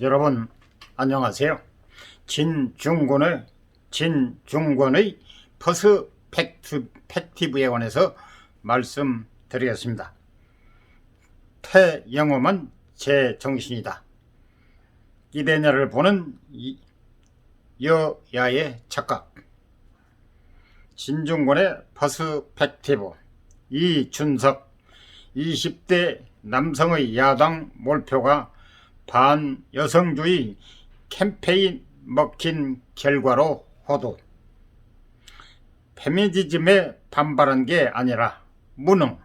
여러분 안녕하세요. 진중권의 퍼스펙티브에 관해서 말씀드리겠습니다. 태영험은 제 정신이다. 이대녀를 보는 여야의 착각. 진중권의 퍼스펙티브. 이준석 20대 남성의 야당 몰표가 반여성주의 캠페인 먹힌 결과로 호도. 페미니즘에 반발한 게 아니라 무능,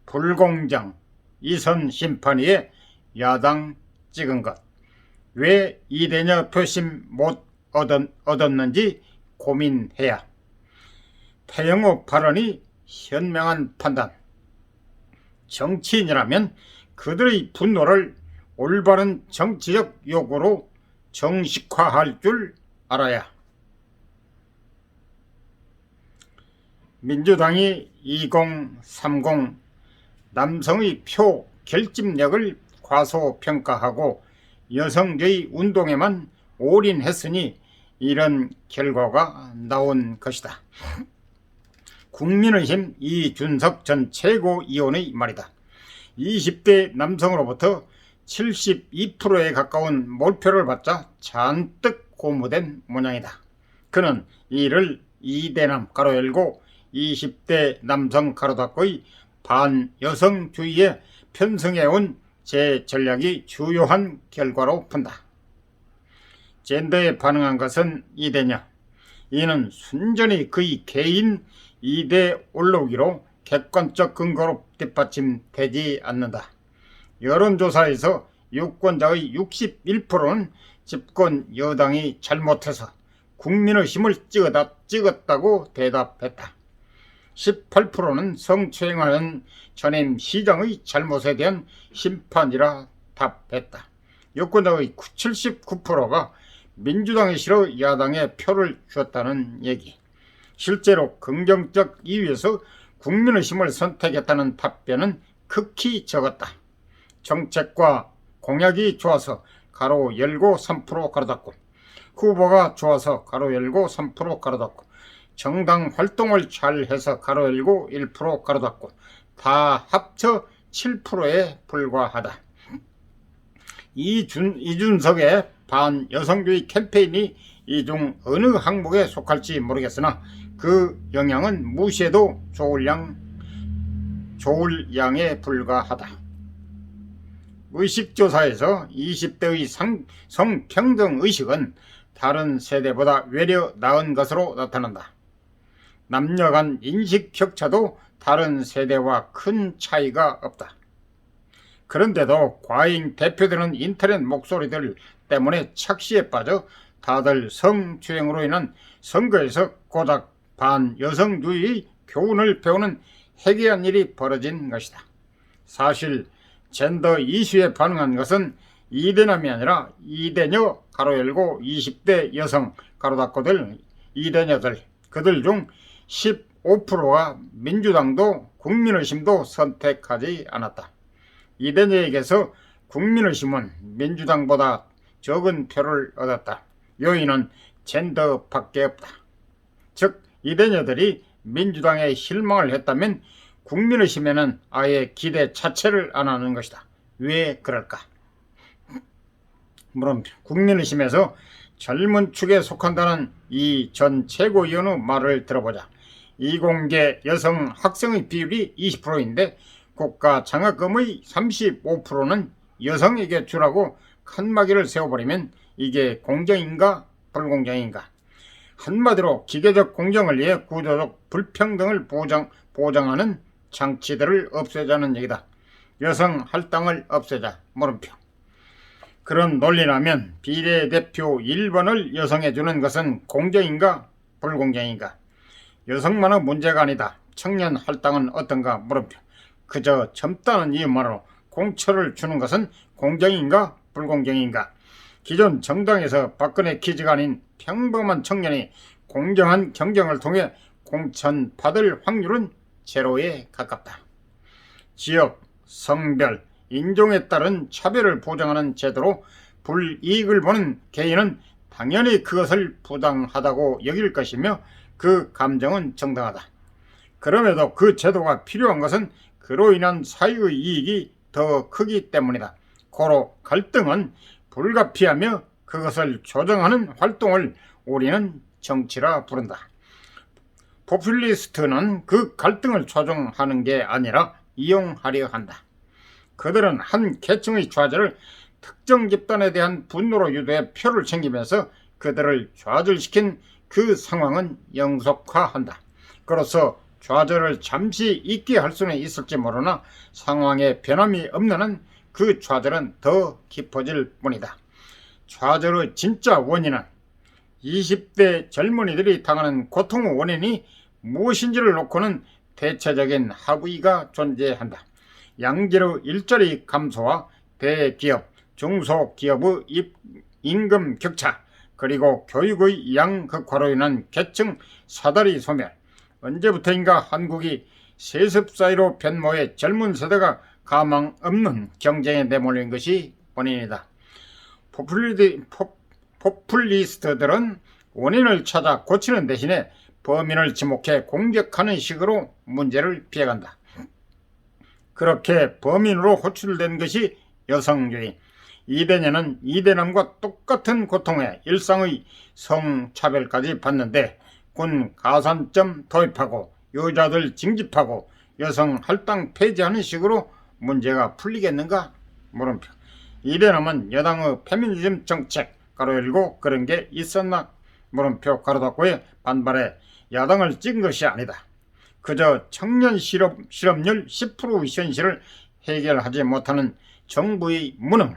불공정, 이선 심판위에 야당 찍은 것. 왜 이대녀 표심 못 얻었는지 고민해야. 태영호 발언이 현명한 판단. 정치인이라면 그들의 분노를 올바른 정치적 요구로 정식화할 줄 알아야. 민주당이 2030 남성의 표 결집력을 과소평가하고 여성주의 운동에만 올인했으니 이런 결과가 나온 것이다. 국민의힘 이준석 전 최고위원의 말이다. 20대 남성으로부터 72%에 가까운 몰표를 받자 잔뜩 고무된 모양이다. 그는 이를 이대남 가로 열고 20대 남성 가로 닫고의 반여성주의에 편승해온 제 전략이 주요한 결과로 푼다. 젠더에 반응한 것은 이대녀. 이는 순전히 그의 개인 이데올로기로 객관적 근거로 뒷받침되지 않는다. 여론조사에서 유권자의 61%는 집권 여당이 잘못해서 국민의 힘을 찍었다고 대답했다. 18%는 성추행하는 전임 시장의 잘못에 대한 심판이라 답했다. 유권자의 79%가 민주당이 싫어 야당에 표를 주었다는 얘기. 실제로 긍정적 이유에서 국민의 힘을 선택했다는 답변은 극히 적었다. 정책과 공약이 좋아서 가로 열고 3% 가로 닫고, 후보가 좋아서 가로 열고 3% 가로 닫고, 정당 활동을 잘해서 가로 열고 1% 가로 닫고, 다 합쳐 7%에 불과하다. 이준석의 반여성주의 캠페인이 이 중 어느 항목에 속할지 모르겠으나 그 영향은 무시해도 좋을 양에 불과하다. 의식조사에서 20대의 성평등의식은 다른 세대보다 외려 나은 것으로 나타난다. 남녀 간 인식 격차도 다른 세대와 큰 차이가 없다. 그런데도 과잉 대표되는 인터넷 목소리들 때문에 착시에 빠져 다들 성추행으로 인한 선거에서 고작 반여성주의 교훈을 배우는 해괴한 일이 벌어진 것이다. 사실 젠더 이슈에 반응한 것은 이대남이 아니라 이대녀 가로 열고 20대 여성 가로 닫고들 이대녀들, 그들 중 15%가 민주당도 국민의힘도 선택하지 않았다. 이대녀에게서 국민의힘은 민주당보다 적은 표를 얻었다. 요인은 젠더밖에 없다. 즉 이대녀들이 민주당에 실망을 했다면 국민의힘에는 아예 기대 자체를 안 하는 것이다. 왜 그럴까? 물론 국민의힘에서 젊은 축에 속한다는 이 전 최고위원의 말을 들어보자. 이공계 여성 학생의 비율이 20%인데 국가 장학금의 35%는 여성에게 주라고 칸막이를 세워버리면 이게 공정인가 불공정인가? 한마디로 기계적 공정을 위해 구조적 불평등을 보장하는 장치들을 없애자는 얘기다. 여성 할당을 없애자. 물음표. 그런 논리라면 비례대표 1번을 여성에 주는 것은 공정인가 불공정인가? 여성만의 문제가 아니다. 청년 할당은 어떤가? 물음표. 그저 젊다는 이유만으로 공천을 주는 것은 공정인가 불공정인가? 기존 정당에서 박근혜 퀴즈가 아닌 평범한 청년이 공정한 경쟁을 통해 공천 받을 확률은 제로에 가깝다. 지역, 성별, 인종에 따른 차별을 보장하는 제도로 불이익을 보는 개인은 당연히 그것을 부당하다고 여길 것이며 그 감정은 정당하다. 그럼에도 그 제도가 필요한 것은 그로 인한 사회의 이익이 더 크기 때문이다. 고로 갈등은 불가피하며 그것을 조정하는 활동을 우리는 정치라 부른다. 포퓰리스트는 그 갈등을 조정하는 게 아니라 이용하려 한다. 그들은 한 계층의 좌절을 특정 집단에 대한 분노로 유도해 표를 챙기면서 그들을 좌절시킨 그 상황은 영속화한다. 그로써 좌절을 잠시 잊게 할 수는 있을지 모르나 상황에 변함이 없는 한 그 좌절은 더 깊어질 뿐이다. 좌절의 진짜 원인은 20대 젊은이들이 당하는 고통의 원인이 무엇인지를 놓고는 대체적인 합의가 존재한다. 양질의 일자리 감소와 대기업, 중소기업의 임금 격차, 그리고 교육의 양극화로 인한 계층 사다리 소멸, 언제부터인가 한국이 세습 사회로 변모해 젊은 세대가 가망 없는 경쟁에 내몰린 것이 원인이다. 포퓰리스트들은 원인을 찾아 고치는 대신에 범인을 지목해 공격하는 식으로 문제를 피해간다. 그렇게 범인으로 호출된 것이 여성주의. 이대녀는 이대남과 똑같은 고통에 일상의 성차별까지 받는데 군 가산점 도입하고 여자들 징집하고 여성 할당 폐지하는 식으로 문제가 풀리겠는가? 물음표. 이대남은 여당의 페미니즘 정책 가로 열고 그런 게 있었나? 물음표 가로 닫고에 반발해 야당을 찍은 것이 아니다. 그저 청년 실업률 10%의 현실을 해결하지 못하는 정부의 무능,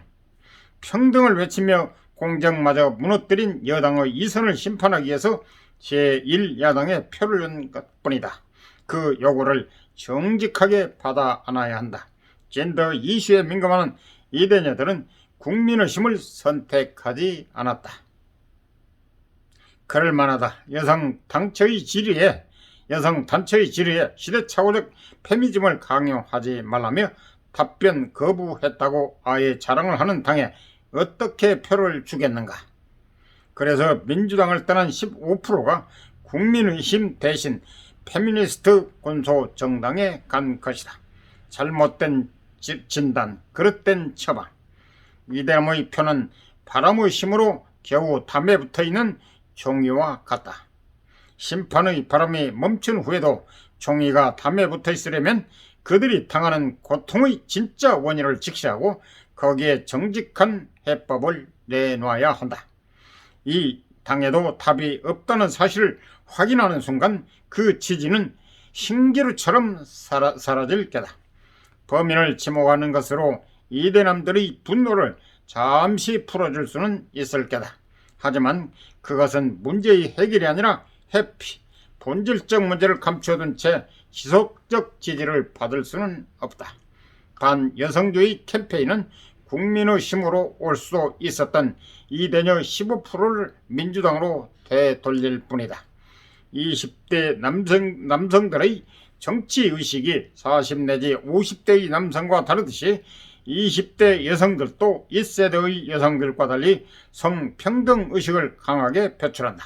평등을 외치며 공정마저 무너뜨린 여당의 이선을 심판하기 위해서 제1야당에 표를 준 것뿐이다. 그 요구를 정직하게 받아 안아야 한다. 젠더 이슈에 민감한 이대녀들은 국민의 힘을 선택하지 않았다. 그럴만하다. 여성 단체의 지리에 시대착오적 페미니즘을 강요하지 말라며 답변 거부했다고 아예 자랑을 하는 당에 어떻게 표를 주겠는가. 그래서 민주당을 떠난 15%가 국민의힘 대신 페미니스트 군소 정당에 간 것이다. 잘못된 진단, 그릇된 처방. 이대남의 표는 바람의 힘으로 겨우 담에 붙어있는 종이와 같다. 심판의 바람이 멈춘 후에도 종이가 담에 붙어있으려면 그들이 당하는 고통의 진짜 원인을 직시하고 거기에 정직한 해법을 내놔야 한다. 이 당에도 답이 없다는 사실을 확인하는 순간 그 지지는 신기루처럼 사라질 게다. 범인을 지목하는 것으로 이대남들의 분노를 잠시 풀어줄 수는 있을 게다. 하지만 그것은 문제의 해결이 아니라 회피, 본질적 문제를 감춰둔 채 지속적 지지를 받을 수는 없다. 반여성주의 캠페인은 국민의 힘으로 올 수 있었던 이대녀 15%를 민주당으로 되돌릴 뿐이다. 20대 남성들의 정치의식이 40 내지 50대의 남성과 다르듯이 20대 여성들도 1세대의 여성들과 달리 성평등의식을 강하게 표출한다.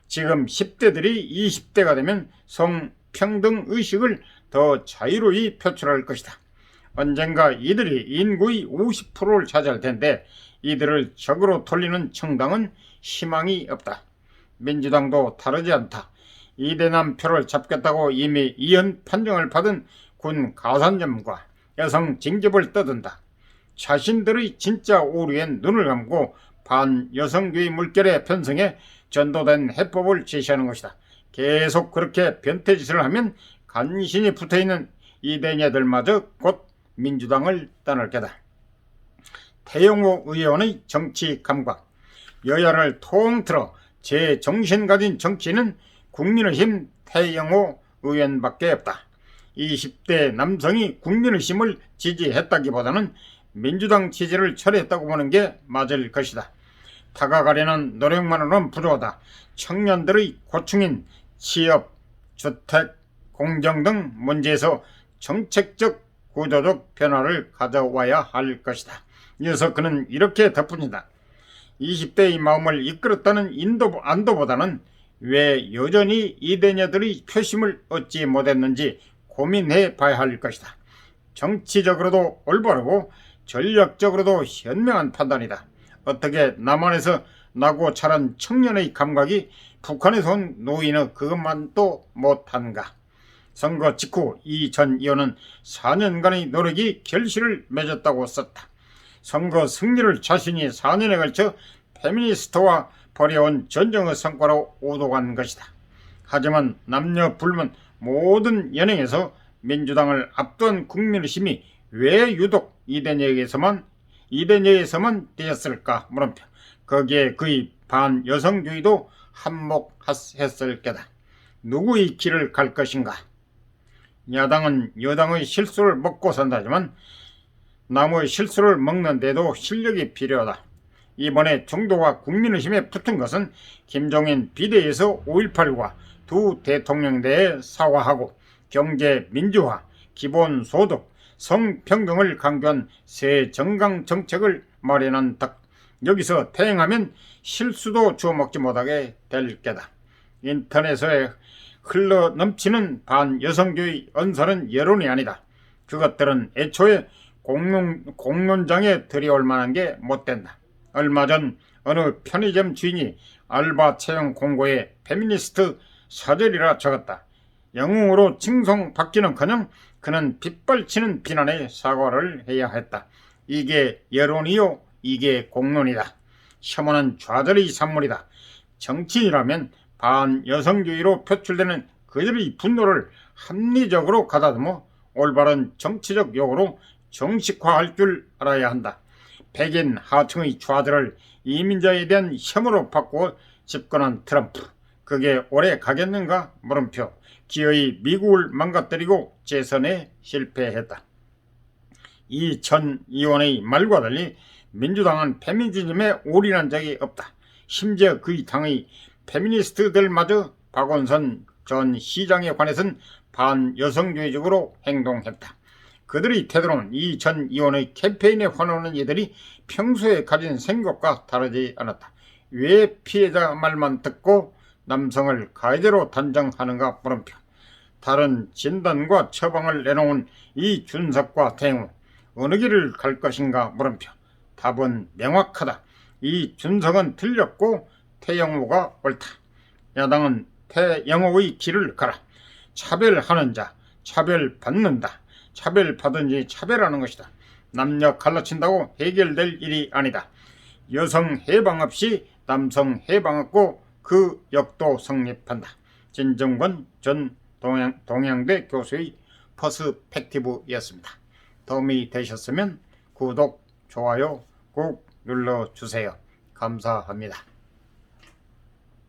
지금 10대들이 20대가 되면 성평등의식을 더 자유로이 표출할 것이다. 언젠가 이들이 인구의 50%를 차지할 텐데 이들을 적으로 돌리는 정당은 희망이 없다. 민주당도 다르지 않다. 이대남 표를 잡겠다고 이미 이혼 판정을 받은 군 가산점과 여성 징집을 떠든다. 자신들의 진짜 오류엔 눈을 감고 반여성주의 물결에 편성해 전도된 해법을 제시하는 것이다. 계속 그렇게 변태짓을 하면 간신히 붙어있는 이대녀들마저 곧 민주당을 떠날 게다. 태영호 의원의 정치 감각. 여야를 통틀어 제정신 가진 정치인은 국민의힘 태영호 의원밖에 없다. 20대 남성이 국민의힘을 지지했다기보다는 민주당 지지를 철회했다고 보는 게 맞을 것이다. 다가가려는 노력만으로는 부족하다. 청년들의 고충인 취업, 주택, 공정 등 문제에서 정책적 구조적 변화를 가져와야 할 것이다. 이어서 그는 이렇게 덧붙인다. 20대의 마음을 이끌었다는 안도보다는 왜 여전히 이대녀들의 표심을 얻지 못했는지 고민해 봐야 할 것이다. 정치적으로도 올바르고 전략적으로도 현명한 판단이다. 어떻게 남한에서 나고 자란 청년의 감각이 북한에서 온 노인의 그것만도 못한가. 선거 직후 이 전 의원은 4년간의 노력이 결실을 맺었다고 썼다. 선거 승리를 자신이 4년에 걸쳐 페미니스트와 벌여온 전쟁의 성과로 오도한 것이다. 하지만 남녀 불문 모든 연행에서 민주당을 압도한 국민의힘이 왜 유독 이대녀에게서만 되었을까 물음표. 거기에 그의 반여성주의도 한몫했을 게다. 누구의 길을 갈 것인가? 야당은 여당의 실수를 먹고 산다지만 남의 실수를 먹는 데도 실력이 필요하다. 이번에 정도와 국민의힘에 붙은 것은 김종인 비대위에서 5.18과 두 대통령대에 사과하고 경제 민주화, 기본소득, 성평등을 강조한 새 정강 정책을 마련한 덕. 여기서 퇴행하면 실수도 주워먹지 못하게 될 게다. 인터넷에 흘러 넘치는 반여성주의 언사는 여론이 아니다. 그것들은 애초에 공론장에 들여올 만한 게 못된다. 얼마 전 어느 편의점 주인이 알바 채용 공고에 페미니스트 사절이라 적었다. 영웅으로 칭송받기는커녕 그는 빗발치는 비난에 사과를 해야 했다. 이게 여론이요, 이게 공론이다. 혐오는 좌절의 산물이다. 정치인이라면 반여성주의로 표출되는 그들의 분노를 합리적으로 가다듬어 올바른 정치적 요구로 정식화할 줄 알아야 한다. 백인 하층의 좌절을 이민자에 대한 혐오로 바꾸어 집권한 트럼프. 그게 오래 가겠는가? 물음표. 기어이 미국을 망가뜨리고 재선에 실패했다. 이 전 의원의 말과 달리 민주당은 페미니즘에 올인한 적이 없다. 심지어 그의 당의 페미니스트들마저 박원순 전 시장에 관해서는 반여성주의적으로 행동했다. 그들의 태도는 이 전 의원의 캠페인에 환호하는 이들이 평소에 가진 생각과 다르지 않았다. 왜 피해자 말만 듣고 남성을 가해자로 단정하는가 물음표. 다른 진단과 처방을 내놓은 이 준석과 태영호 어느 길을 갈 것인가 물음표. 답은 명확하다. 이 준석은 틀렸고 태영호가 옳다. 야당은 태영호의 길을 가라. 차별하는 자 차별받는다. 차별받은지 차별하는 것이다. 남녀 갈라친다고 해결될 일이 아니다. 여성 해방 없이 남성 해방 없고 그 역도 성립한다. 진정권 전 동양대 교수의 퍼스펙티브였습니다. 도움이 되셨으면 구독, 좋아요 꼭 눌러주세요. 감사합니다.